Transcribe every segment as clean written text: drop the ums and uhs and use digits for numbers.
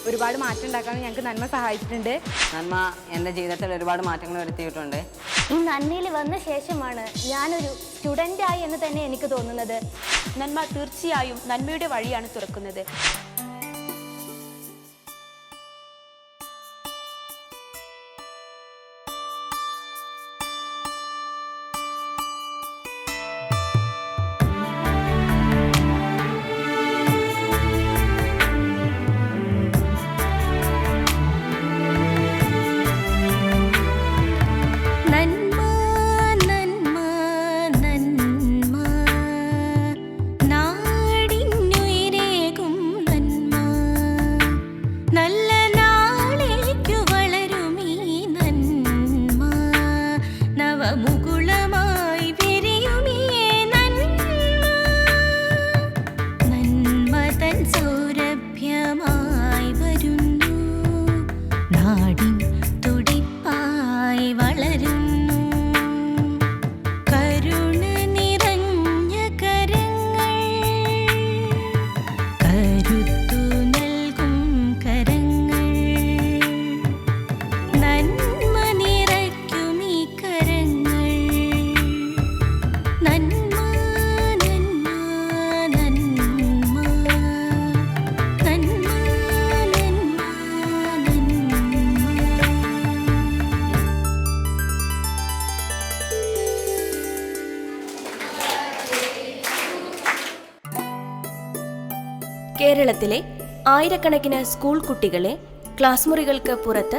ഒരുപാട് മാറ്റം ഉണ്ടാക്കാൻ ഞങ്ങൾക്ക് നന്മ സഹായിച്ചിട്ടുണ്ട്. നന്മ എൻ്റെ ജീവിതത്തിൽ ഒരുപാട് മാറ്റങ്ങൾ വരുത്തിയിട്ടുണ്ട്. ഈ നന്മയിൽ വന്ന ശേഷമാണ് ഞാനൊരു സ്റ്റുഡൻ്റായി എന്ന് തന്നെ എനിക്ക് തോന്നുന്നത്. നന്മ തീർച്ചയായും നന്മയുടെ വഴിയാണ് തുറക്കുന്നത്. കേരളത്തിലെ ആയിരക്കണക്കിന് സ്കൂൾ കുട്ടികളെ ക്ലാസ് മുറികൾക്ക് പുറത്ത്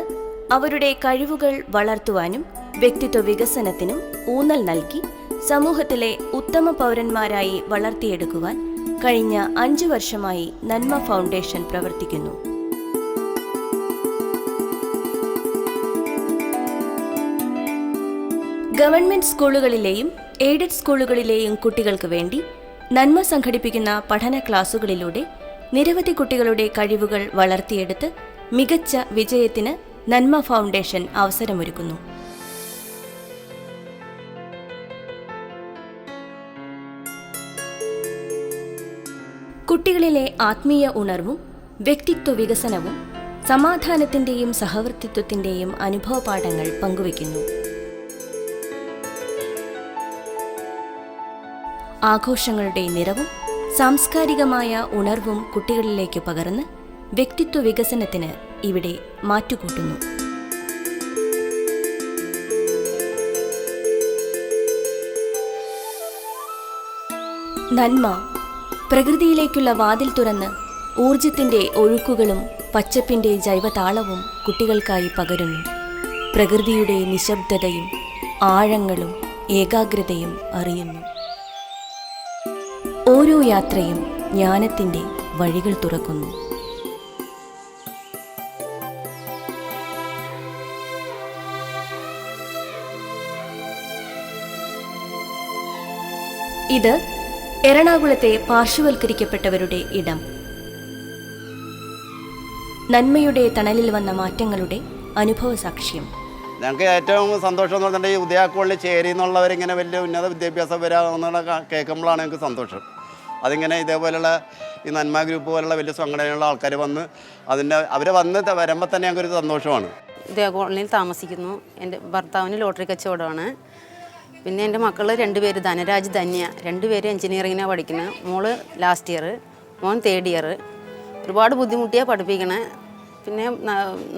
അവരുടെ കഴിവുകൾ വളർത്തുവാനും വ്യക്തിത്വ വികസനത്തിനും ഊന്നൽ നൽകി സമൂഹത്തിലെ ഉത്തമ പൗരന്മാരായി വളർത്തിയെടുക്കുവാൻ കഴിഞ്ഞ 5 വർഷമായി നന്മ ഫൗണ്ടേഷൻ പ്രവർത്തിക്കുന്നു. ഗവൺമെന്റ് സ്കൂളുകളിലെയും എയ്ഡഡ് സ്കൂളുകളിലെയും കുട്ടികൾക്ക് വേണ്ടി നന്മ സംഘടിപ്പിക്കുന്ന പഠന ക്ലാസുകളിലൂടെ നിരവധി കുട്ടികളുടെ കഴിവുകൾ വളർത്തിയെടുത്ത് മികച്ച വിജയത്തിന് നന്മ ഫൗണ്ടേഷൻ അവസരമൊരുക്കുന്നു. കുട്ടികളിലെ ആത്മീയ ഉണർവും വ്യക്തിത്വ വികസനവും സമാധാനത്തിന്റെയും സഹവർത്തിത്വത്തിന്റെയും അനുഭവപാഠങ്ങൾ പങ്കുവയ്ക്കുന്നു. ആഘോഷങ്ങളുടെ നിറവും സാംസ്കാരികമായ ഉണർവും കുട്ടികളിലേക്ക് പകർന്ന് വ്യക്തിത്വ വികസനത്തിന് ഇവിടെ മാറ്റുകൂട്ടുന്നു. നന്മ പ്രകൃതിയിലേക്കുള്ള വാതിൽ തുറന്ന് ഊർജത്തിന്റെ ഒഴുക്കുകളും പച്ചപ്പിന്റെ ജൈവതാളവും കുട്ടികൾക്കായി പകരുന്നു. പ്രകൃതിയുടെ നിശബ്ദതയും ആഴങ്ങളും ഏകാഗ്രതയും അറിയുന്നു. ഓരോ യാത്രയും ജ്ഞാനത്തിന്റെ വഴികൾ തുറക്കുന്നു. ഇത് എറണാകുളത്തെ പാർശ്വവൽക്കരിക്കപ്പെട്ടവരുടെ ഇടം. നന്മയുടെ തണലിൽ വന്ന മാറ്റങ്ങളുടെ അനുഭവ സാക്ഷ്യം. ഞങ്ങൾക്ക് ഏറ്റവും സന്തോഷം എന്ന് പറഞ്ഞിട്ടുണ്ടെങ്കിൽ ഉദയാക്കോളിൽ ചേരി എന്നുള്ളവരിങ്ങനെ വലിയ ഉന്നത വിദ്യാഭ്യാസം വരാമെന്നുള്ള കേൾക്കുമ്പോഴാണ് ഞങ്ങൾക്ക് സന്തോഷം. അതിങ്ങനെ ഇതേപോലെയുള്ള ഈ നന്മ ഗ്രൂപ്പ് പോലുള്ള വലിയ സംഘടനയുള്ള ആൾക്കാർ വന്ന് അവർ വന്ന് വരുമ്പോൾ തന്നെ ഞങ്ങൾക്കൊരു സന്തോഷമാണ്. ഉദയാക്കോളിൽ താമസിക്കുന്നു. എൻ്റെ ഭർത്താവിന് ലോട്ടറി കച്ചവടമാണ്. പിന്നെ എൻ്റെ മക്കൾ 2 പേര് ധനരാജ് ധന്യ, 2 പേര് എഞ്ചിനീയറിങ്ങിനാണ് പഠിക്കുന്നത്. മോള് ലാസ്റ്റ് ഇയർ, മോൻ 3rd ഇയർ. ഒരുപാട് ബുദ്ധിമുട്ടിയാണ് പഠിപ്പിക്കണേ. പിന്നെ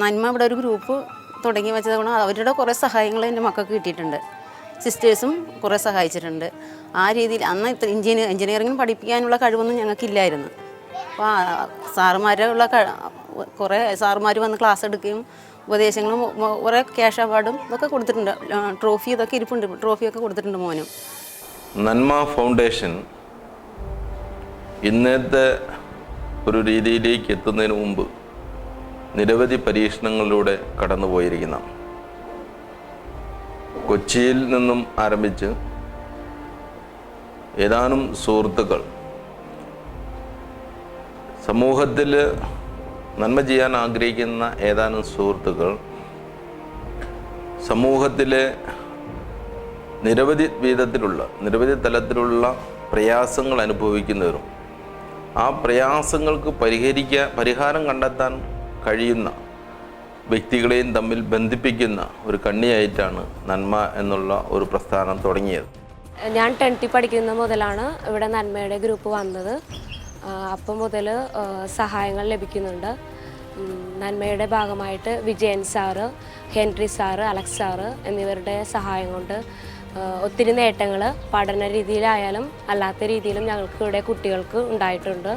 നന്മ ഇവിടെ ഒരു ഗ്രൂപ്പ് തുടങ്ങി വെച്ചത് കൊണ്ട് അവരുടെ കുറേ സഹായങ്ങൾ എൻ്റെ മക്കൾക്ക് കിട്ടിയിട്ടുണ്ട്. സിസ്റ്റേഴ്സും കുറേ സഹായിച്ചിട്ടുണ്ട്. ആ രീതിയിൽ അന്ന് എഞ്ചിനീയറിംഗ് പഠിപ്പിക്കാനുള്ള കഴിവൊന്നും ഞങ്ങൾക്കില്ലായിരുന്നു. അപ്പോൾ സാറുമാരുള്ള കുറേ സാറുമാർ വന്ന് ക്ലാസ് എടുക്കുകയും ഉപദേശങ്ങളും കുറേ ക്യാഷ് അവാർഡും ഇതൊക്കെ കൊടുത്തിട്ടുണ്ട്. ട്രോഫി ഇതൊക്കെ ഇരിപ്പുണ്ട്. ട്രോഫിയൊക്കെ കൊടുത്തിട്ടുണ്ട് മോനും. നന്മ ഫൗണ്ടേഷൻ ഇന്നത്തെ ഒരു രീതിയിലേക്ക് എത്തുന്നതിന് മുമ്പ് നിരവധി പരീക്ഷണങ്ങളിലൂടെ കടന്നുപോയിരിക്കുന്ന, കൊച്ചിയിൽ നിന്നും ആരംഭിച്ച് ഏതാനും സുഹൃത്തുക്കൾ സമൂഹത്തിൽ നന്മ ചെയ്യാൻ ആഗ്രഹിക്കുന്ന ഏതാനും സുഹൃത്തുക്കൾ സമൂഹത്തിലെ നിരവധി തലത്തിലുള്ള പ്രയാസങ്ങൾ അനുഭവിക്കുന്നവരും ആ പ്രയാസങ്ങൾക്ക് പരിഹാരം കണ്ടെത്താൻ കഴിയുന്ന വ്യക്തികളെയും തമ്മിൽ ബന്ധിപ്പിക്കുന്ന ഒരു കണ്ണിയായിട്ടാണ് നന്മ എന്നുള്ള ഒരു പ്രസ്ഥാനം തുടങ്ങിയത്. ഞാൻ 10th പഠിക്കുന്ന മുതലാണ് ഇവിടെ നന്മയുടെ ഗ്രൂപ്പ് വന്നത്. അപ്പം മുതൽ സഹായങ്ങൾ ലഭിക്കുന്നുണ്ട്. നന്മയുടെ ഭാഗമായിട്ട് Vijayan sir, Henry sir, Alex sir എന്നിവരുടെ സഹായം കൊണ്ട് ഒത്തിരി നേട്ടങ്ങൾ പഠന രീതിയിലായാലും അല്ലാത്ത രീതിയിലും ഞങ്ങൾക്ക് ഇവിടെ കുട്ടികൾക്ക് ഉണ്ടായിട്ടുണ്ട്.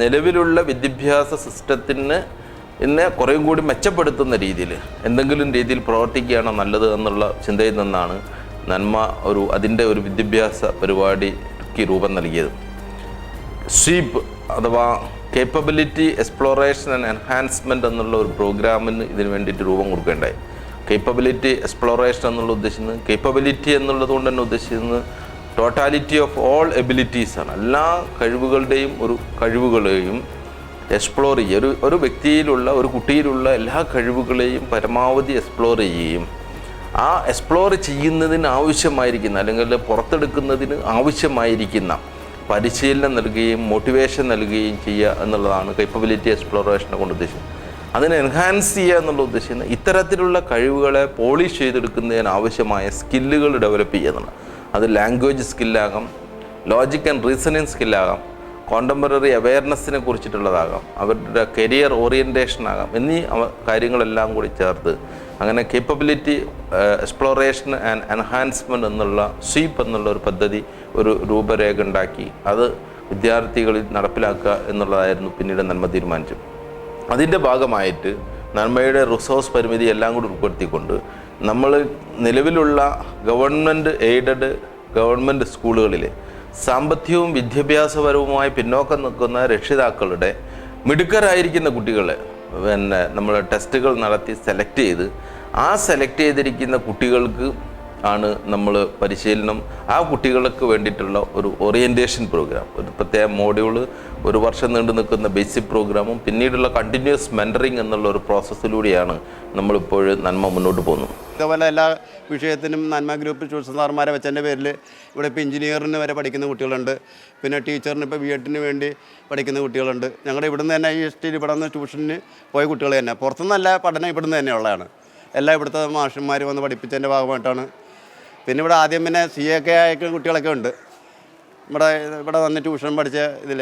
നിലവിലുള്ള വിദ്യാഭ്യാസ സിസ്റ്റത്തിന് ഇന്നെ കുറേയും കൂടി മെച്ചപ്പെടുത്തുന്ന രീതിയിൽ എന്തെങ്കിലും രീതിയിൽ പ്രവർത്തിക്കുകയാണോ നല്ലത് എന്നുള്ള ചിന്തയിൽ നിന്നാണ് നന്മ അതിൻ്റെ ഒരു വിദ്യാഭ്യാസ പരിപാടിക്ക് രൂപം നൽകിയത്. സ്വീപ്പ് അഥവാ കേപ്പബിലിറ്റി എക്സ്പ്ലോറേഷൻ ആൻഡ് എൻഹാൻസ്മെൻറ്റ് എന്നുള്ള ഒരു പ്രോഗ്രാമിന് ഇതിന് വേണ്ടിയിട്ട് രൂപം കൊടുക്കേണ്ടായി. കേപ്പബിലിറ്റി എക്സ്പ്ലോറേഷൻ എന്നുള്ള ഉദ്ദേശിക്കുന്നത്, കേപ്പബിലിറ്റി എന്നുള്ളത് കൊണ്ട് തന്നെ ഉദ്ദേശിക്കുന്നത് ടോട്ടാലിറ്റി ഓഫ് ഓൾ എബിലിറ്റീസാണ്. എല്ലാ കഴിവുകളുടെയും കഴിവുകളെയും എക്സ്പ്ലോർ ചെയ്യുക. ഒരു വ്യക്തിയിലുള്ള ഒരു കുട്ടിയിലുള്ള എല്ലാ കഴിവുകളെയും പരമാവധി എക്സ്പ്ലോർ ചെയ്യുകയും ആ എക്സ്പ്ലോർ ചെയ്യുന്നതിന് ആവശ്യമായിരിക്കുന്ന അല്ലെങ്കിൽ പുറത്തെടുക്കുന്നതിന് ആവശ്യമായിരിക്കുന്ന പരിശീലനം നൽകുകയും മോട്ടിവേഷൻ നൽകുകയും ചെയ്യുക എന്നുള്ളതാണ് കേപ്പബിലിറ്റി എക്സ്പ്ലോറേഷനെ കൊണ്ട് ഉദ്ദേശിക്കുന്നത്. അതിനെ എൻഹാൻസ് ചെയ്യുക എന്നുള്ള ഉദ്ദേശിക്കുന്നത് ഇത്തരത്തിലുള്ള കഴിവുകളെ പോളിഷ് ചെയ്തെടുക്കുന്നതിന് ആവശ്യമായ സ്കില്ലുകൾ ഡെവലപ്പ് ചെയ്യുന്നതാണ്. അത് ലാംഗ്വേജ് സ്കില്ലാകാം, ലോജിക് ആൻഡ് റീസണിങ് സ്കില്ലാകാം, കോണ്ടംപററി അവയർനെസ്സിനെ കുറിച്ചിട്ടുള്ളതാകാം, അവരുടെ കരിയർ ഓറിയൻറ്റേഷനാകാം എന്നീ കാര്യങ്ങളെല്ലാം കൂടി ചേർത്ത് അങ്ങനെ കേപ്പബിലിറ്റി എക്സ്പ്ലോറേഷൻ ആൻഡ് എൻഹാൻസ്മെൻറ്റ് എന്നുള്ള സ്വീപ്പ് എന്നുള്ള ഒരു പദ്ധതി, ഒരു രൂപരേഖ ഉണ്ടാക്കി അത് വിദ്യാർത്ഥികളിൽ നടപ്പിലാക്കുക എന്നുള്ളതായിരുന്നു പിന്നീട് നന്മ തീരുമാനിച്ചു. അതിൻ്റെ ഭാഗമായിട്ട് നന്മയുടെ റിസോഴ്സ് പരിമിതി എല്ലാം കൂടി ഉൾപ്പെടുത്തിക്കൊണ്ട് നമ്മൾ നിലവിലുള്ള ഗവൺമെൻറ് എയ്ഡഡ് ഗവൺമെൻറ് സ്കൂളുകളിൽ സാമ്പത്തികവും വിദ്യാഭ്യാസപരവുമായി പിന്നോക്കം നിൽക്കുന്ന രക്ഷിതാക്കളുടെ മിടുക്കരായിരിക്കുന്ന കുട്ടികളെ നമ്മൾ ടെസ്റ്റുകൾ നടത്തി സെലക്ട് ചെയ്ത് ആ സെലക്ട് ചെയ്തിരിക്കുന്ന കുട്ടികൾക്ക് ആണ് നമ്മൾ പരിശീലനം, ആ കുട്ടികൾക്ക് വേണ്ടിയിട്ടുള്ള ഒരു ഓറിയൻറ്റേഷൻ പ്രോഗ്രാം, ഒരു പ്രത്യേക മോഡ്യൂള്, ഒരു വർഷം നീണ്ടു നിൽക്കുന്ന ബേസിക് പ്രോഗ്രാമും പിന്നീടുള്ള കണ്ടിന്യൂസ് മെൻറ്ററിങ് എന്നുള്ള ഒരു പ്രോസസ്സിലൂടെയാണ് നമ്മളിപ്പോൾ നന്മ മുന്നോട്ട് പോകുന്നത്. ഇതേപോലെ എല്ലാ വിഷയത്തിനും നന്മ ഗ്രൂപ്പ് ട്യൂഷൻ സാർമാരെ വെച്ചതിൻ്റെ പേരിൽ ഇവിടെ ഇപ്പോൾ എഞ്ചിനീയറിന് വരെ പഠിക്കുന്ന കുട്ടികളുണ്ട്. പിന്നെ ടീച്ചറിന് ഇപ്പോൾ B.Edന് വേണ്ടി പഠിക്കുന്ന കുട്ടികളുണ്ട്. ഞങ്ങളുടെ ഇവിടുന്ന് തന്നെ ഈ ഇവിടെ നിന്ന് ട്യൂഷന് പോയ കുട്ടികൾ തന്നെ, പുറത്തുനിന്നല്ല പഠനം ഇവിടുന്ന് തന്നെയുള്ളതാണ്. എല്ലാം ഇവിടുത്തെ മാഷന്മാർ വന്ന് പഠിപ്പിച്ചതിൻ്റെ ഭാഗമായിട്ടാണ്. പിന്നെ ഇവിടെ ആദ്യം പിന്നെ CA ആയ കുട്ടികളൊക്കെ ഉണ്ട് ഇവിടെ വന്ന് ട്യൂഷൻ പഠിച്ച ഇതിൽ.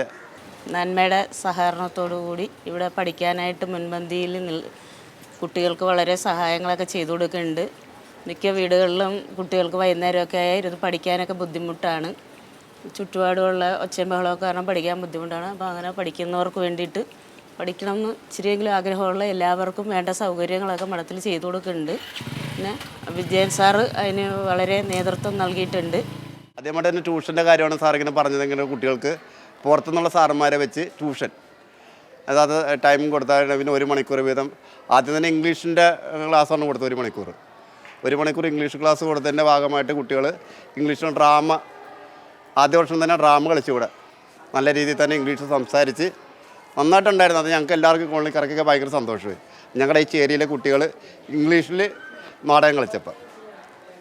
നന്മയുടെ സഹകരണത്തോടു കൂടി ഇവിടെ പഠിക്കാനായിട്ട് മുൻപന്തിയിൽ കുട്ടികൾക്ക് വളരെ സഹായങ്ങളൊക്കെ ചെയ്തു കൊടുക്കുന്നുണ്ട്. മിക്ക വീടുകളിലും കുട്ടികൾക്ക് വൈകുന്നേരമൊക്കെ ഇരുന്ന് പഠിക്കാനൊക്കെ ബുദ്ധിമുട്ടാണ്. ചുറ്റുപാടുമുള്ള ഒച്ചയും ബഹളമൊക്കെ കാരണം പഠിക്കാൻ ബുദ്ധിമുട്ടാണ്. അപ്പോൾ അങ്ങനെ പഠിക്കുന്നവർക്ക് വേണ്ടിയിട്ട് പഠിക്കണമെന്ന് ഇച്ചിരിയെങ്കിലും ആഗ്രഹമുള്ള എല്ലാവർക്കും വേണ്ട സൗകര്യങ്ങളൊക്കെ മഠത്തിൽ ചെയ്തു കൊടുക്കുന്നുണ്ട്. പിന്നെ വിജയൻ സാറ് അതിന് വളരെ നേതൃത്വം നൽകിയിട്ടുണ്ട്. അതേമാതിരി തന്നെ ട്യൂഷൻ്റെ കാര്യമാണ് സാറിങ്ങനെ പറഞ്ഞത്. ഇങ്ങനെ കുട്ടികൾക്ക് പുറത്തുനിന്നുള്ള സാറന്മാരെ വെച്ച് ട്യൂഷൻ, അതായത് ടൈം കൊടുത്താൽ പിന്നെ 1 മണിക്കൂർ വീതം. ആദ്യം തന്നെ ഇംഗ്ലീഷിൻ്റെ ക്ലാസ്സാണ് കൊടുത്തത്. 1 മണിക്കൂർ ഇംഗ്ലീഷ് ക്ലാസ് കൊടുത്തതിൻ്റെ ഭാഗമായിട്ട് കുട്ടികൾ ഇംഗ്ലീഷിൽ ഡ്രാമ, ആദ്യ വർഷം തന്നെ ഡ്രാമ കളിച്ചുകൂടെ നല്ല രീതിയിൽ തന്നെ ഇംഗ്ലീഷ് സംസാരിച്ച് നന്നായിട്ടുണ്ടായിരുന്നു. അത് ഞങ്ങൾക്ക് എല്ലാവർക്കും കോളനിക്കാർക്കൊക്കെ ഭയങ്കര സന്തോഷമായി. ഞങ്ങളുടെ ഈ ചേരിയിലെ കുട്ടികൾ ഇംഗ്ലീഷിൽ നാടകം കളിച്ചപ്പോൾ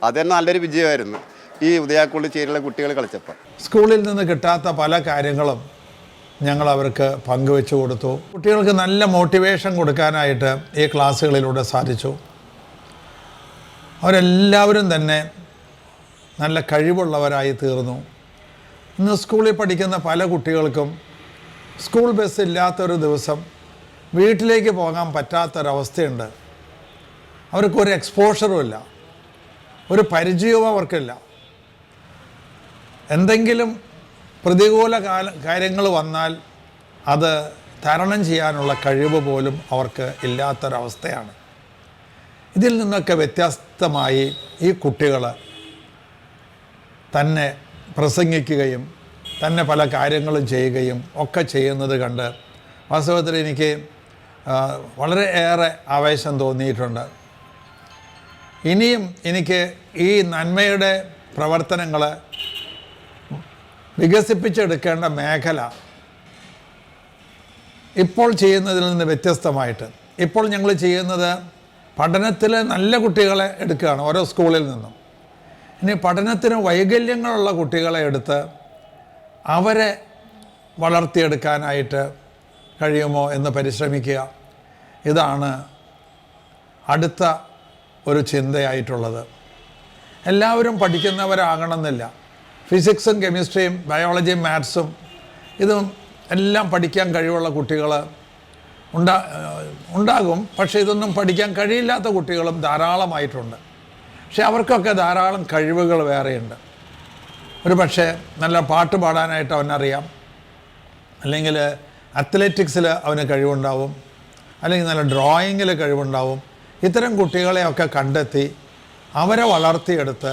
അത് തന്നെ നല്ലൊരു വിജയമായിരുന്നു. ഈ ഉദയാക്കുള്ളി ചേരിയിലെ കുട്ടികൾ കളിച്ചപ്പോൾ സ്കൂളിൽ നിന്ന് കിട്ടാത്ത പല കാര്യങ്ങളും ഞങ്ങൾ അവർക്ക് പങ്കുവെച്ചു കൊടുത്തു. കുട്ടികൾക്ക് നല്ല മോട്ടിവേഷൻ കൊടുക്കാനായിട്ട് ഈ ക്ലാസ്സുകളിലൂടെ സാധിച്ചു. അവരെല്ലാവരും തന്നെ നല്ല കഴിവുള്ളവരായി തീർന്നു. ഇന്ന് സ്കൂളിൽ പഠിക്കുന്ന പല കുട്ടികൾക്കും സ്കൂൾ ബസ് ഇല്ലാത്തൊരു ദിവസം വീട്ടിലേക്ക് പോകാൻ പറ്റാത്തൊരവസ്ഥയുണ്ട്. അവർക്കൊരു എക്സ്പോഷറും ഇല്ല, ഒരു പരിചയവും അവർക്കില്ല. എന്തെങ്കിലും പ്രതികൂല കാര്യങ്ങൾ വന്നാൽ അത് തരണം ചെയ്യാനുള്ള കഴിവ് പോലും അവർക്ക് ഇല്ലാത്തൊരവസ്ഥയാണ്. ഇതിൽ നിന്നൊക്കെ വ്യത്യസ്തമായി ഈ കുട്ടികൾ തന്നെ പ്രസംഗിക്കുകയും തന്നെ പല കാര്യങ്ങളും ചെയ്യുകയും ഒക്കെ ചെയ്യുന്നത് കണ്ട് വാസ്തവത്തിൽ എനിക്ക് വളരെ ഏറെ ആവേശം തോന്നിയിട്ടുണ്ട്. ഇനിയും എനിക്ക് ഈ നന്മയുടെ പ്രവർത്തനങ്ങൾ വികസിപ്പിച്ചെടുക്കേണ്ട മേഖല ഇപ്പോൾ ചെയ്യുന്നതിൽ നിന്ന് വ്യത്യസ്തമായിട്ട് ഇപ്പോൾ ഞങ്ങൾ ചെയ്യുന്നത് പഠനത്തിൽ നല്ല കുട്ടികളെ എടുക്കുകയാണ് ഓരോ സ്കൂളിൽ നിന്നും. ഇനി പഠനത്തിന് വൈകല്യങ്ങളുള്ള കുട്ടികളെ എടുത്ത് അവരെ വളർത്തിയെടുക്കാനായിട്ട് കഴിയുമോ എന്ന് പരിശ്രമിക്കുക. ഇതാണ് അടുത്ത ഒരു ചിന്തയായിട്ടുള്ളത്. എല്ലാവരും പഠിക്കുന്നവരാകണമെന്നില്ല. ഫിസിക്സും കെമിസ്ട്രിയും ബയോളജിയും മാത്സും ഇതും എല്ലാം പഠിക്കാൻ കഴിവുള്ള കുട്ടികൾ ഉണ്ടാകും. പക്ഷേ ഇതൊന്നും പഠിക്കാൻ കഴിയില്ലാത്ത കുട്ടികളും ധാരാളമായിട്ടുണ്ട്. പക്ഷെ അവർക്കൊക്കെ ധാരാളം കഴിവുകൾ വേറെയുണ്ട്. ഒരു പക്ഷേ നല്ല പാട്ട് പാടാനായിട്ട് അവനറിയാം, അല്ലെങ്കിൽ അത്ലറ്റിക്സിൽ അവന് കഴിവുണ്ടാവും, അല്ലെങ്കിൽ നല്ല ഡ്രോയിങ്ങിൽ കഴിവുണ്ടാവും. ഇത്തരം കുട്ടികളെയൊക്കെ കണ്ടെത്തി അവരെ വളർത്തിയെടുത്ത്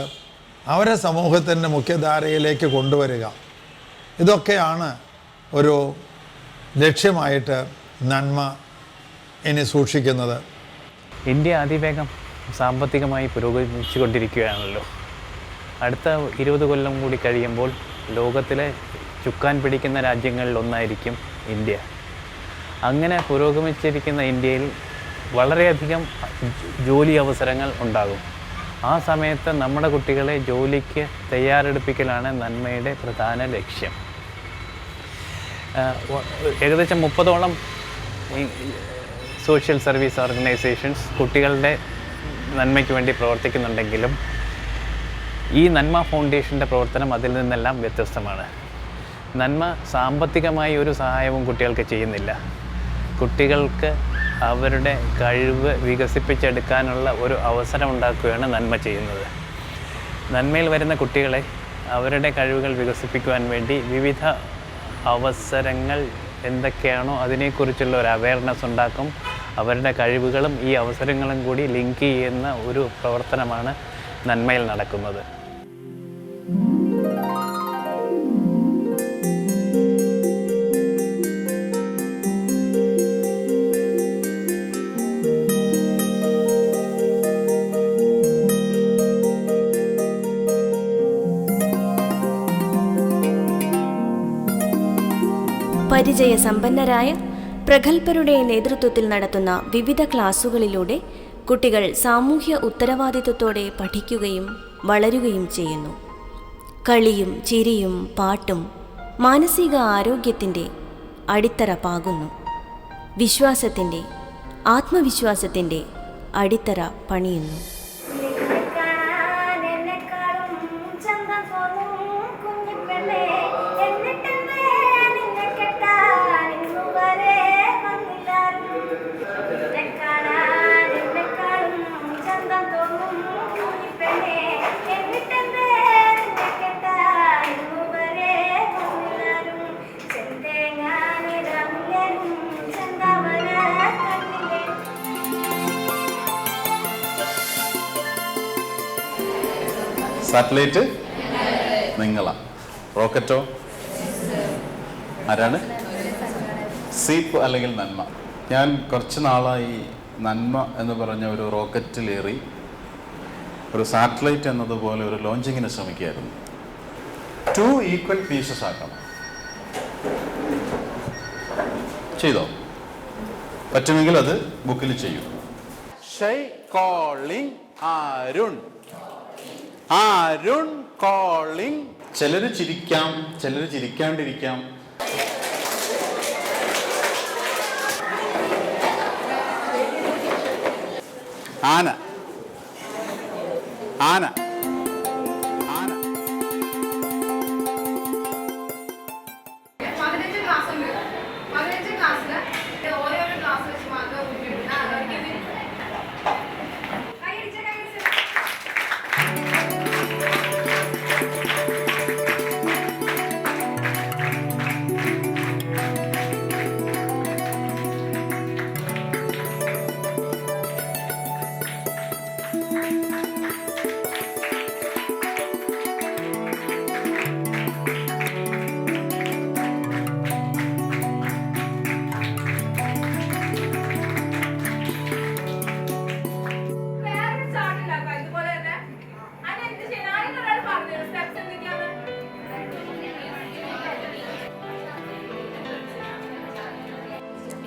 അവരെ സമൂഹത്തിൻ്റെ മുഖ്യധാരയിലേക്ക് കൊണ്ടുവരിക, ഇതൊക്കെയാണ് ഒരു ലക്ഷ്യമായിട്ട് നന്മ ഇനി സൂക്ഷിക്കുന്നത്. ഇന്ത്യ അതിവേഗം സാമ്പത്തികമായി പുരോഗമിച്ചുകൊണ്ടിരിക്കുകയാണല്ലോ. അടുത്ത 20 കൊല്ലം കൂടി കഴിയുമ്പോൾ ലോകത്തിലെ ചുക്കാൻ പിടിക്കുന്ന രാജ്യങ്ങളിലൊന്നായിരിക്കും ഇന്ത്യ. അങ്ങനെ പുരോഗമിച്ചിരിക്കുന്ന ഇന്ത്യയിൽ വളരെയധികം ജോലി അവസരങ്ങൾ ഉണ്ടാകും. ആ സമയത്ത് നമ്മുടെ കുട്ടികളെ ജോലിക്ക് തയ്യാറെടുപ്പിക്കലാണ് നന്മയുടെ പ്രധാന ലക്ഷ്യം. ഏകദേശം 30ഓളം സോഷ്യൽ സർവീസ് ഓർഗനൈസേഷൻസ് കുട്ടികളുടെ നന്മയ്ക്ക് വേണ്ടി പ്രവർത്തിക്കുന്നുണ്ടെങ്കിലും ഈ നന്മ ഫൗണ്ടേഷൻ്റെ പ്രവർത്തനം അതിൽ നിന്നെല്ലാം വ്യത്യസ്തമാണ്. നന്മ സാമ്പത്തികമായി ഒരു സഹായവും കുട്ടികൾക്ക് ചെയ്യുന്നില്ല. കുട്ടികൾക്ക് അവരുടെ കഴിവ് വികസിപ്പിച്ചെടുക്കാനുള്ള ഒരു അവസരം ഉണ്ടാക്കുകയാണ് നന്മ ചെയ്യുന്നത്. നന്മയിൽ വരുന്ന കുട്ടികളെ അവരുടെ കഴിവുകൾ വികസിപ്പിക്കുവാൻ വേണ്ടി വിവിധ അവസരങ്ങൾ എന്തൊക്കെയാണോ അതിനെക്കുറിച്ചുള്ള ഒരു അവയർനെസ് ഉണ്ടാക്കും. അവരുടെ കഴിവുകളും ഈ അവസരങ്ങളും കൂടി ലിങ്ക് ചെയ്യുന്ന ഒരു പ്രവർത്തനമാണ് നന്മയിൽ നടക്കുന്നത്. പരിചയസമ്പന്നരായ പ്രഗത്ഭരുടെ നേതൃത്വത്തിൽ നടത്തുന്ന വിവിധ ക്ലാസുകളിലൂടെ കുട്ടികൾ സാമൂഹ്യ ഉത്തരവാദിത്വത്തോടെ പഠിക്കുകയും വളരുകയും ചെയ്യുന്നു. കളിയും ചിരിയും പാട്ടും മാനസിക ആരോഗ്യത്തിൻ്റെ അടിത്തറ പാകുന്നു. വിശ്വാസത്തിൻ്റെ, ആത്മവിശ്വാസത്തിൻ്റെ അടിത്തറ പണിയുന്നു. സാറ്റലൈറ്റ് നിങ്ങളാ, റോക്കറ്റോ ആരാണ്? സീപ്പ് അല്ലെങ്കിൽ നന്മ. ഞാൻ കുറച്ച് നാളായി നന്മ എന്ന് പറഞ്ഞ ഒരു റോക്കറ്റിലേറി ഒരു സാറ്റലൈറ്റ് എന്നതുപോലെ ഒരു ലോഞ്ചിങ്ങിന് ശ്രമിക്കുകയായിരുന്നു. 2 ഈക്വൽ പീസസ് ആക്കണം. ചെയ്തോ? പറ്റുമെങ്കിൽ അത് ബുക്കിൽ ചെയ്യൂ. Shy calling Arun, Arun calling. ചിലര് ചിരിക്കാം, ചിലര് ചിരിക്കാണ്ടിരിക്കാം. ആന, ആന, ആന. 15 ക്ലാസ് ഉണ്ട്. 15 ക്ലാസ്സിൽ ഓരോരോ ക്ലാസ് വെച്ച് മാത്രം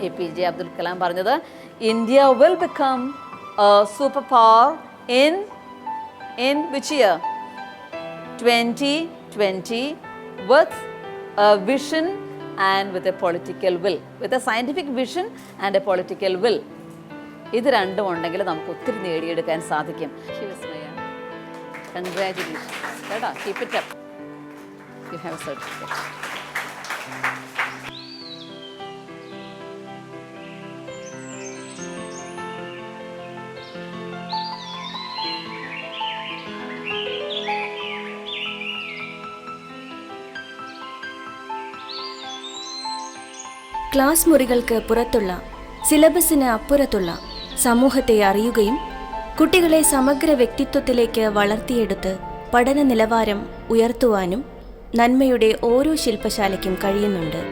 APJ Abdul Kalam പറഞ്ഞത് India will become a superpower in which year? 2020 with a vision and with a political will, with a scientific vision and a political will. ഇത് രണ്ടും ഉണ്ടെങ്കിൽ നമുക്ക് ഒത്തിരി നേടിയെടുക്കാൻ സാധിക്കും. കൺഗ്രാറ്റുലേഷൻസ് കേട്ടോ. Keep it up. You have a certificate. Class മുറികൾക്ക് പുറത്തുള്ള, സിലബസിന് അപ്പുറത്തുള്ള സമൂഹത്തെ അറിയുകയും കുട്ടികളെ സമഗ്ര വ്യക്തിത്വത്തിലേക്ക് വളർത്തിയെടുത്ത് പഠന നിലവാരം ഉയർത്തുവാനും നന്മയുടെ ഓരോ ശില്പശാലയ്ക്കും കഴിയുന്നുണ്ട്.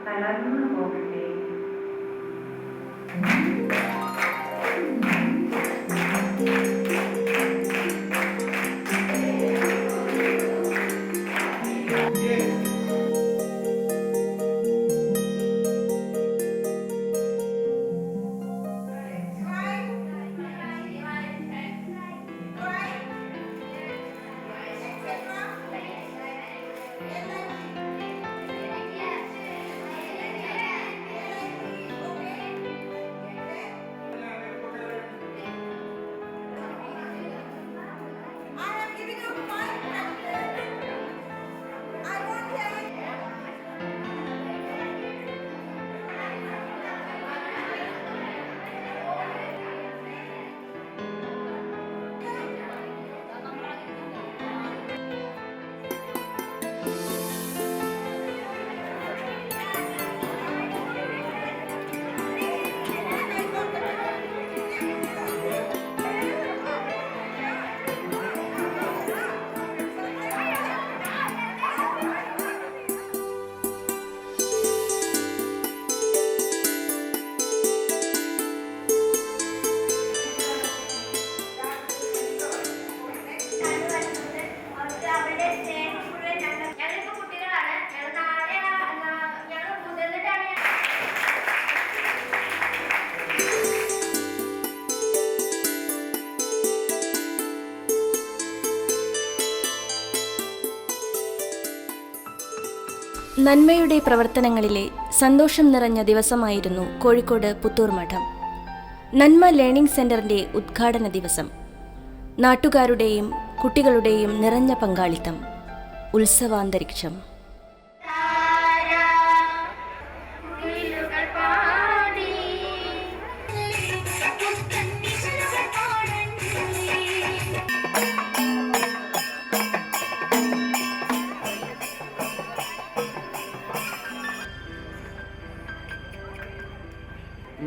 തളർന്നു പോകട്ടെ. നന്മയുടെ പ്രവർത്തനങ്ങളിലെ സന്തോഷം നിറഞ്ഞ ദിവസമായിരുന്നു കോഴിക്കോട് പുത്തൂർ മഠം നന്മ ലേണിംഗ് സെന്ററിന്റെ ഉദ്ഘാടന ദിവസം. നാട്ടുകാരുടെയും കുട്ടികളുടെയും നിറഞ്ഞ പങ്കാളിത്തം, ഉത്സവാന്തരീക്ഷം.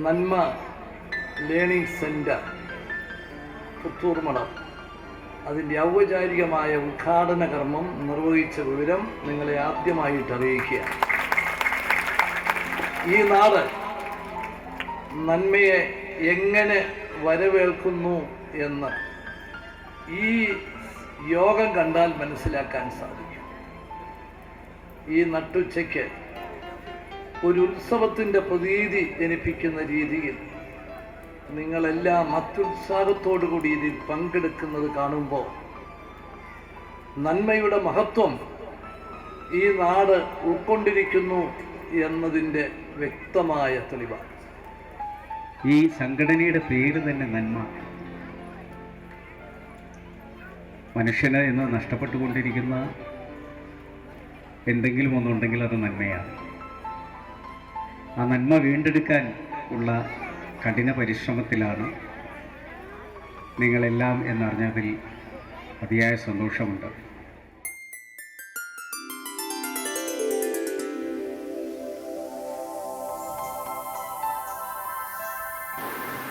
നന്മ ലേണിംഗ് സെൻറ്റർ പുത്തൂർ മഠം അതിൻ്റെ ഔപചാരികമായ ഉദ്ഘാടന കർമ്മം നിർവഹിച്ച വിവരം നിങ്ങളെ ആദ്യമായിട്ട് അറിയിക്കുക. ഈ നാട് നന്മയെ എങ്ങനെ വരവേൽക്കുന്നു എന്ന് ഈ യോഗം കണ്ടാൽ മനസ്സിലാക്കാൻ സാധിക്കും. ഈ നട്ടുച്ചയ്ക്ക് ഒരു ഉത്സവത്തിൻ്റെ പ്രതീതി ജനിപ്പിക്കുന്ന രീതിയിൽ നിങ്ങളെല്ലാം അത്യുത്സാഹത്തോടു കൂടി ഇതിൽ പങ്കെടുക്കുന്നത് കാണുമ്പോൾ നന്മയുടെ മഹത്വം ഈ നാട് ഉൾക്കൊണ്ടിരിക്കുന്നു എന്നതിൻ്റെ വ്യക്തമായ തെളിവാണ്. ഈ സംഘടനയുടെ പേര് തന്നെ നന്മ. മനുഷ്യന് ഇന്ന് നഷ്ടപ്പെട്ടുകൊണ്ടിരിക്കുന്ന എന്തെങ്കിലും ഒന്നുണ്ടെങ്കിൽ അത് നന്മയാണ്. ആ നന്മ വീണ്ടെടുക്കാൻ ഉള്ള കഠിന പരിശ്രമത്തിലാണ് നിങ്ങളെല്ലാം എന്നറിഞ്ഞതിൽ അതിയായ സന്തോഷമുണ്ട്.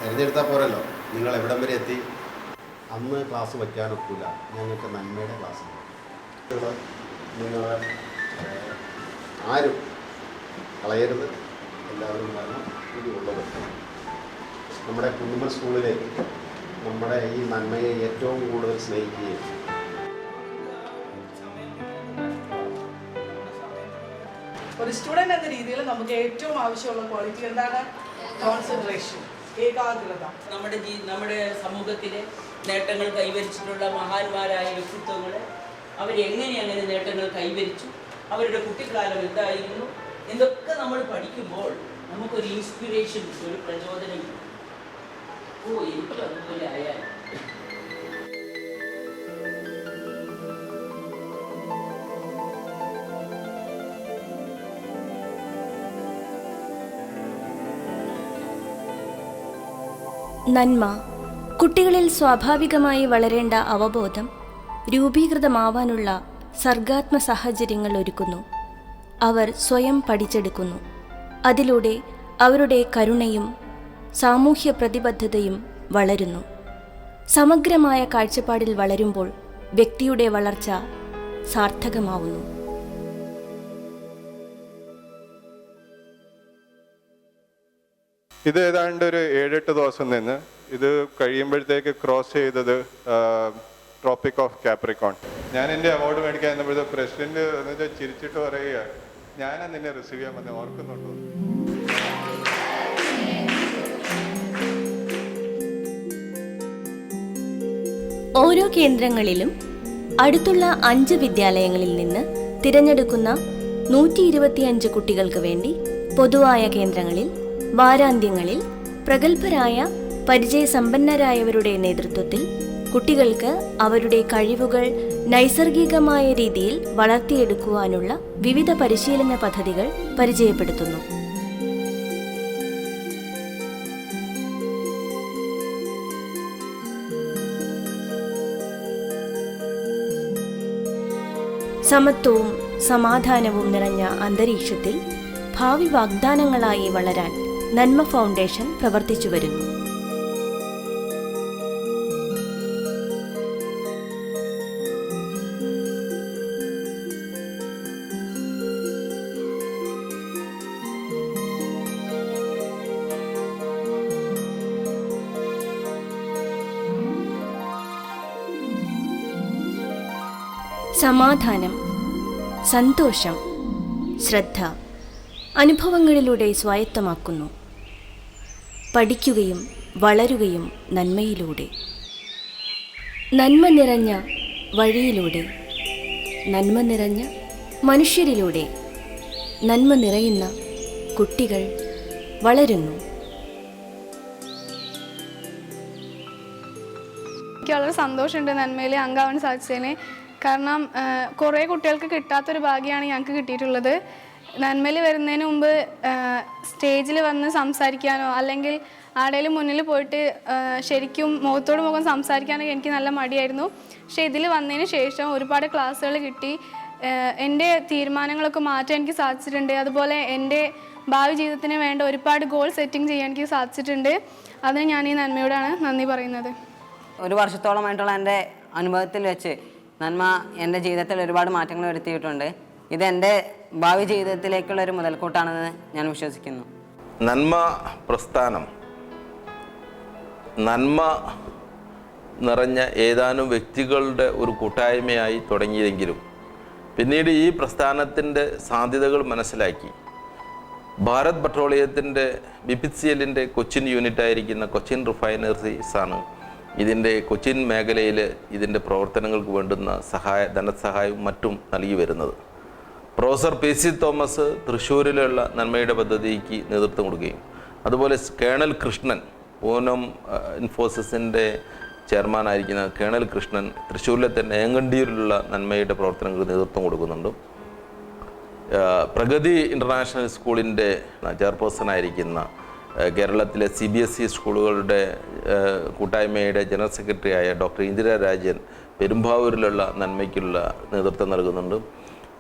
തിരഞ്ഞെടുത്താൽ പോരല്ലോ, നിങ്ങൾ എവിടം വരെ എത്തി. അന്ന് ക്ലാസ് വയ്ക്കാനൊക്കില്ല, ഞങ്ങൾക്ക് നന്മയുടെ ക്ലാസ്. നിങ്ങൾ ആരും കളയരുത്, എല്ലാവരും കാരണം ഇതുള്ളത്. നമ്മുടെ കുന്നുമ്മൽ സ്കൂളിൽ നമ്മുടെ ഈ നന്മയെ ഏറ്റവും കൂടുതൽ സ്നേഹിക്കുകയും ഒരു സ്റ്റുഡൻ്റ് എന്ന രീതിയിൽ നമുക്ക് ഏറ്റവും ആവശ്യമുള്ള ക്വാളിറ്റി എന്താണ്? കോൺസെൻട്രേഷൻ, ഏകാഗ്രത. നമ്മുടെ സമൂഹത്തിലെ നേട്ടങ്ങൾ കൈവരിച്ചിട്ടുള്ള മഹാന്മാരായ വ്യക്തിത്വങ്ങൾ അവരെങ്ങനെ നേട്ടങ്ങൾ കൈവരിച്ചു, അവരുടെ കുട്ടിക്കാലം എന്തായിരുന്നു എന്നൊക്കെ നമ്മൾ പഠിക്കുമ്പോൾ നമുക്കൊരു ഇൻസ്പിറേഷൻ, ഒരു പ്രചോദനം. എനിക്കും അതുപോലെ ആയാൽ. നന്മ കുട്ടികളിൽ സ്വാഭാവികമായി വളരേണ്ട അവബോധം രൂപീകൃതമാവാനുള്ള സർഗാത്മ സാഹചര്യങ്ങൾ ഒരുക്കുന്നു. അവർ സ്വയം പഠിച്ചെടുക്കുന്നു. അതിലൂടെ അവരുടെ കരുണയും സാമൂഹ്യ പ്രതിബദ്ധതയും വളരുന്നു. സമഗ്രമായ കാഴ്ചപ്പാടിൽ വളരുമ്പോൾ വ്യക്തിയുടെ വളർച്ച സാർത്ഥകമാവുന്നു. ഇത് ഏതാണ്ട് ഒരു 7-8 ദിവസം നിന്ന് ഇത് കഴിയുമ്പോഴത്തേക്ക് ക്രോസ് ചെയ്തത് ട്രോപ്പിക് ഓഫ് കാപ്രിക്കോൺ. ഞാൻ എൻ്റെ അവാർഡ് മേടിക്കാൻ എന്നപ്പോഴത്തെ പ്രസിഡന്റ് എന്ന് വെച്ചാൽ ചിരിച്ചിട്ട് പറയുക, ഞാനാ നിന്നെ റിസീവ് ചെയ്യാൻ വന്നത്, ഓർക്കുന്നുണ്ടോ? ഓരോ കേന്ദ്രങ്ങളിലും അടുത്തുള്ള 5 വിദ്യാലയങ്ങളിൽ നിന്ന് തിരഞ്ഞെടുക്കുന്ന 125 കുട്ടികൾക്ക് വേണ്ടി പൊതുവായ കേന്ദ്രങ്ങളിൽ വാരാന്ത്യങ്ങളിൽ പ്രഗത്ഭരായ പരിചയസമ്പന്നരായവരുടെ നേതൃത്വത്തിൽ കുട്ടികൾക്ക് അവരുടെ കഴിവുകൾ നൈസർഗികമായ രീതിയിൽ വളർത്തിയെടുക്കുവാനുള്ള വിവിധ പരിശീലന പദ്ധതികൾ പരിചയപ്പെടുത്തുന്നു. സമത്വവും സമാധാനവും നിറഞ്ഞ അന്തരീക്ഷത്തിൽ ഭാവി വാഗ്ദാനങ്ങളായി വളരാൻ നന്മ ഫൗണ്ടേഷൻ പ്രവർത്തിച്ചു വരുന്നു. സമാധാനം, സന്തോഷം, ശ്രദ്ധ അനുഭവങ്ങളിലൂടെ സ്വായത്തമാക്കുന്നു. പഠിക്കുകയും വളരുകയും നന്മയിലൂടെ, നന്മ നിറഞ്ഞ വഴിയിലൂടെ, നന്മ നിറഞ്ഞ മനുഷ്യരിലൂടെ നന്മ നിറയുന്ന കുട്ടികൾ വളരുന്നു. എനിക്ക് വളരെ സന്തോഷമുണ്ട് നന്മയിൽ അംഗമാവാൻ സാധിച്ചതിന്. കാരണം കുറേ കുട്ടികൾക്ക് കിട്ടാത്തൊരു ഭാഗ്യമാണ് ഞങ്ങൾക്ക് കിട്ടിയിട്ടുള്ളത്. നന്മയിൽ വരുന്നതിന് മുമ്പ് സ്റ്റേജിൽ വന്ന് സംസാരിക്കാനോ അല്ലെങ്കിൽ ആരുടെയും മുന്നിൽ പോയിട്ട് ശരിക്കും മുഖത്തോട് മുഖം സംസാരിക്കാനൊക്കെ എനിക്ക് നല്ല മടിയായിരുന്നു. പക്ഷേ ഇതിൽ വന്നതിന് ശേഷം ഒരുപാട് ക്ലാസ്സുകൾ കിട്ടി. എൻ്റെ തീരുമാനങ്ങളൊക്കെ മാറ്റാൻ എനിക്ക് സാധിച്ചിട്ടുണ്ട്. അതുപോലെ എൻ്റെ ഭാവി ജീവിതത്തിന് വേണ്ട ഒരുപാട് ഗോൾ സെറ്റിംഗ് ചെയ്യാൻ എനിക്ക് സാധിച്ചിട്ടുണ്ട്. അതിന് ഞാൻ ഈ നന്മയോടാണ് നന്ദി പറയുന്നത്. ഒരു വർഷത്തോളമായിട്ടുള്ള എൻ്റെ അനുഭവത്തിൽ വെച്ച് നന്മ എൻ്റെ ജീവിതത്തിൽ ഒരുപാട് മാറ്റങ്ങൾ വരുത്തിയിട്ടുണ്ട്. ഇതെൻ്റെ ഭാവി ജീവിതത്തിലേക്കുള്ളൊരു മുതൽക്കൂട്ടാണെന്ന് ഞാൻ വിശ്വസിക്കുന്നു. നന്മ പ്രസ്ഥാനം നന്മ നിറഞ്ഞ ഏതാനും വ്യക്തികളുടെ ഒരു കൂട്ടായ്മയായി തുടങ്ങിയെങ്കിലും പിന്നീട് ഈ പ്രസ്ഥാനത്തിൻ്റെ സാധ്യതകൾ മനസ്സിലാക്കി ഭാരത് പെട്രോളിയത്തിൻ്റെ BPCLൻ്റെ കൊച്ചിൻ യൂണിറ്റായിരിക്കുന്ന കൊച്ചിൻ റിഫൈനറീസാണ് ഇതിൻ്റെ കൊച്ചിൻ മേഖലയിൽ ഇതിൻ്റെ പ്രവർത്തനങ്ങൾക്ക് വേണ്ടുന്ന ധനസഹായവും മറ്റും നൽകി വരുന്നത്. പ്രൊഫസർ PC തോമസ് തൃശ്ശൂരിലുള്ള നന്മയുടെ പദ്ധതിക്ക് നേതൃത്വം കൊടുക്കുകയും അതുപോലെ കേണൽ കൃഷ്ണൻ പൂനം ഇൻഫോസിസിൻ്റെ ചെയർമാനായിരിക്കുന്ന കേണൽ കൃഷ്ണൻ തൃശ്ശൂരിലെ തന്നെ ഏങ്ങണ്ടിയൂരിലുള്ള നന്മയുടെ പ്രവർത്തനങ്ങൾക്ക് നേതൃത്വം കൊടുക്കുന്നുണ്ട്. പ്രഗതി ഇൻ്റർനാഷണൽ സ്കൂളിൻ്റെ ചെയർപേഴ്സണായിരിക്കുന്ന കേരളത്തിലെ CBSE സ്കൂളുകളുടെ കൂട്ടായ്മയുടെ ജനറൽ സെക്രട്ടറിയായ ഡോക്ടർ ഇന്ദിര രാജൻ പെരുമ്പാവൂരിലുള്ള നന്മയ്ക്കുള്ള നേതൃത്വം നൽകുന്നുണ്ട്.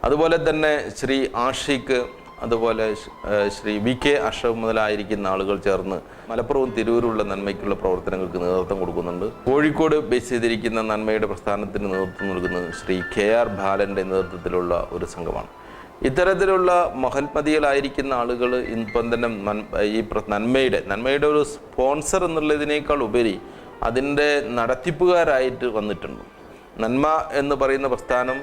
അതുപോലെ തന്നെ ശ്രീ ആഷിഖ്, അതുപോലെ ശ്രീ VK അഷ്റഫ് മുതലായിരിക്കുന്ന ആളുകൾ ചേർന്ന് മലപ്പുറവും തിരൂരുള്ള നന്മയ്ക്കുള്ള പ്രവർത്തനങ്ങൾക്ക് നേതൃത്വം കൊടുക്കുന്നുണ്ട്. കോഴിക്കോട് ബേസ് ചെയ്തിരിക്കുന്ന നന്മയുടെ പ്രസ്ഥാനത്തിന് നേതൃത്വം നൽകുന്നത് ശ്രീ KR ബാലൻ്റെ നേതൃത്വത്തിലുള്ള ഒരു സംഘമാണ്. ഇത്തരത്തിലുള്ള മഹത്മതികളായിരിക്കുന്ന ആളുകൾ ഇപ്പം തന്നെ ഈ നന്മയുടെ ഒരു സ്പോൺസർ എന്നുള്ളതിനേക്കാൾ ഉപരി അതിൻ്റെ നടത്തിപ്പുകാരായിട്ട് വന്നിട്ടുണ്ട്. നന്മ എന്ന് പറയുന്ന പ്രസ്ഥാനം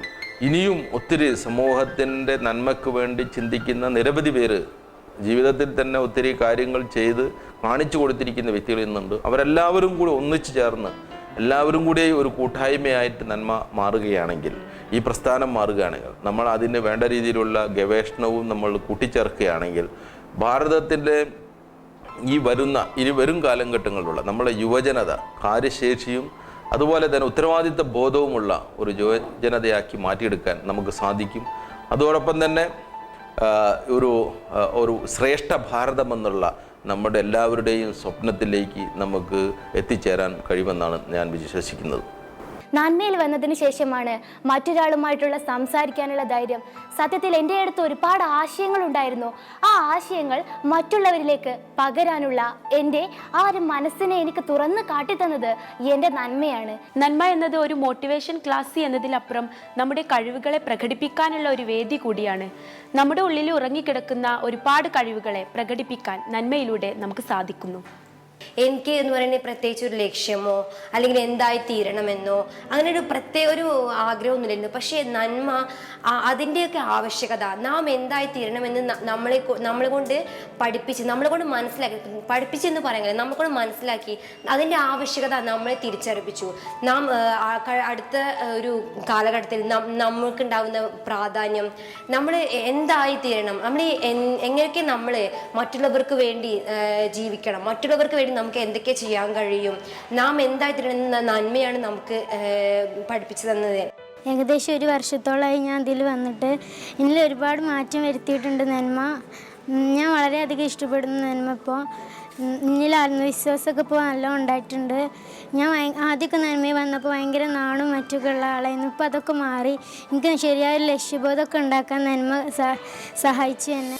ഇനിയും ഒത്തിരി സമൂഹത്തിൻ്റെ നന്മയ്ക്ക് വേണ്ടി ചിന്തിക്കുന്ന നിരവധി പേര് ജീവിതത്തിൽ തന്നെ ഒത്തിരി കാര്യങ്ങൾ ചെയ്ത് കാണിച്ചു കൊടുത്തിരിക്കുന്ന വ്യക്തികൾ ഇന്നുണ്ട്. അവരെല്ലാവരും കൂടി ഒന്നിച്ചു ചേർന്ന് എല്ലാവരും കൂടി ഒരു കൂട്ടായ്മയായിട്ട് നന്മ മാറുകയാണെങ്കിൽ, ഈ പ്രസ്ഥാനം മാറുകയാണെങ്കിൽ, നമ്മൾ അതിന് വേണ്ട രീതിയിലുള്ള ഗവേഷണവും നമ്മൾ കൂട്ടിച്ചേർക്കുകയാണെങ്കിൽ ഭാരതത്തിൻ്റെ ഈ വരും കാലഘട്ടങ്ങളിലുള്ള നമ്മളെ യുവജനത കാര്യശേഷിയും അതുപോലെ തന്നെ ഉത്തരവാദിത്ത ബോധവുമുള്ള ഒരു യുവജനതയാക്കി മാറ്റിയെടുക്കാൻ നമുക്ക് സാധിക്കും. അതോടൊപ്പം തന്നെ ഒരു ശ്രേഷ്ഠ ഭാരതമെന്നുള്ള നമ്മുടെ എല്ലാവരുടെയും സ്വപ്നത്തിലേക്ക് നമുക്ക് എത്തിച്ചേരാൻ കഴിയുമെന്നാണ് ഞാൻ വിശ്വസിക്കുന്നത്. നന്മയിൽ വന്നതിന് ശേഷമാണ് മറ്റൊരാളുമായിട്ടുള്ള സംസാരിക്കാനുള്ള ധൈര്യം. സത്യത്തിൽ എൻ്റെ അടുത്ത് ഒരുപാട് ആശയങ്ങളുണ്ടായിരുന്നു. ആ ആശയങ്ങൾ മറ്റുള്ളവരിലേക്ക് പകരാനുള്ള എൻ്റെ ആ ഒരു മനസ്സിനെ എനിക്ക് തുറന്ന് കാട്ടിത്തന്നത് എൻ്റെ നന്മയാണ്. നന്മ എന്നത് ഒരു മോട്ടിവേഷൻ ക്ലാസ് എന്നതിലപ്പുറം നമ്മുടെ കഴിവുകളെ പ്രകടിപ്പിക്കാനുള്ള ഒരു വേദി കൂടിയാണ്. നമ്മുടെ ഉള്ളിൽ ഉറങ്ങിക്കിടക്കുന്ന ഒരുപാട് കഴിവുകളെ പ്രകടിപ്പിക്കാൻ നന്മയിലൂടെ നമുക്ക് സാധിക്കുന്നു. എനിക്ക് എന്ന് പറയുന്നത് പ്രത്യേകിച്ച് ഒരു ലക്ഷ്യമോ അല്ലെങ്കിൽ എന്തായി തീരണമെന്നോ അങ്ങനെ ഒരു പ്രത്യേക ഒരു ആഗ്രഹമൊന്നുമില്ലായിരുന്നു. പക്ഷേ നന്മ അതിൻ്റെയൊക്കെ ആവശ്യകത, നാം എന്തായി തീരണമെന്ന് നമ്മളെ കൊണ്ട് പഠിപ്പിച്ച്, നമ്മളെ കൊണ്ട് മനസ്സിലാക്കി, പഠിപ്പിച്ചെന്ന് പറയാൻ നമ്മളെ കൊണ്ട് മനസ്സിലാക്കി അതിൻ്റെ ആവശ്യകത നമ്മളെ തിരിച്ചറിയിച്ചു. നാം അടുത്ത ഒരു കാലഘട്ടത്തിൽ നമ്മൾക്കുണ്ടാകുന്ന പ്രാധാന്യം, നമ്മൾ എന്തായി തീരണം, നമ്മൾ എങ്ങനെയൊക്കെ നമ്മൾ മറ്റുള്ളവർക്ക് വേണ്ടി ജീവിക്കണം, മറ്റുള്ളവർക്ക് വേണ്ടി നമുക്ക് എന്തൊക്കെ ചെയ്യാൻ കഴിയും, നാം എന്തായി തീരണമെന്ന നന്മയാണ് നമുക്ക് പഠിപ്പിച്ചു തന്നത്. ഏകദേശം ഒരു വർഷത്തോളമായി ഞാൻ ഇതിൽ വന്നിട്ട് ഇതിൽ ഒരുപാട് മാറ്റം വരുത്തിയിട്ടുണ്ട് നന്മ. ഞാൻ വളരെയധികം ഇഷ്ടപ്പെടുന്ന നന്മ. ഇപ്പോൾ എന്നിൽ ആത്മവിശ്വാസമൊക്കെ ഇപ്പോൾ നല്ല ഉണ്ടായിട്ടുണ്ട്. ഞാൻ ആദ്യമൊക്കെ നന്മയിൽ വന്നപ്പോൾ ഭയങ്കര നാണും മറ്റൊക്കെ ഉള്ള ആളായിരുന്നു. ഇപ്പോൾ അതൊക്കെ മാറി എനിക്ക് ശരിയായ ലക്ഷ്യബോധമൊക്കെ ഉണ്ടാക്കാൻ നന്മ സഹായിച്ചു തന്നെ.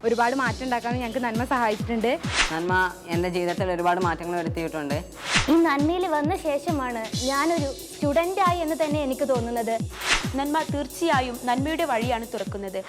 ഒരുപാട് മാറ്റം ഉണ്ടാക്കാൻ ഞങ്ങൾക്ക് നന്മ സഹായിച്ചിട്ടുണ്ട്. നന്മ എൻ്റെ ജീവിതത്തിൽ ഒരുപാട് മാറ്റങ്ങൾ വരുത്തിയിട്ടുണ്ട്. ഈ നന്മയിൽ വന്ന ശേഷമാണ് ഞാനൊരു സ്റ്റുഡൻ്റായി എന്ന് തന്നെ എനിക്ക് തോന്നുന്നത്. നന്മ തീർച്ചയായും നന്മയുടെ വഴിയാണ് തുറക്കുന്നത്.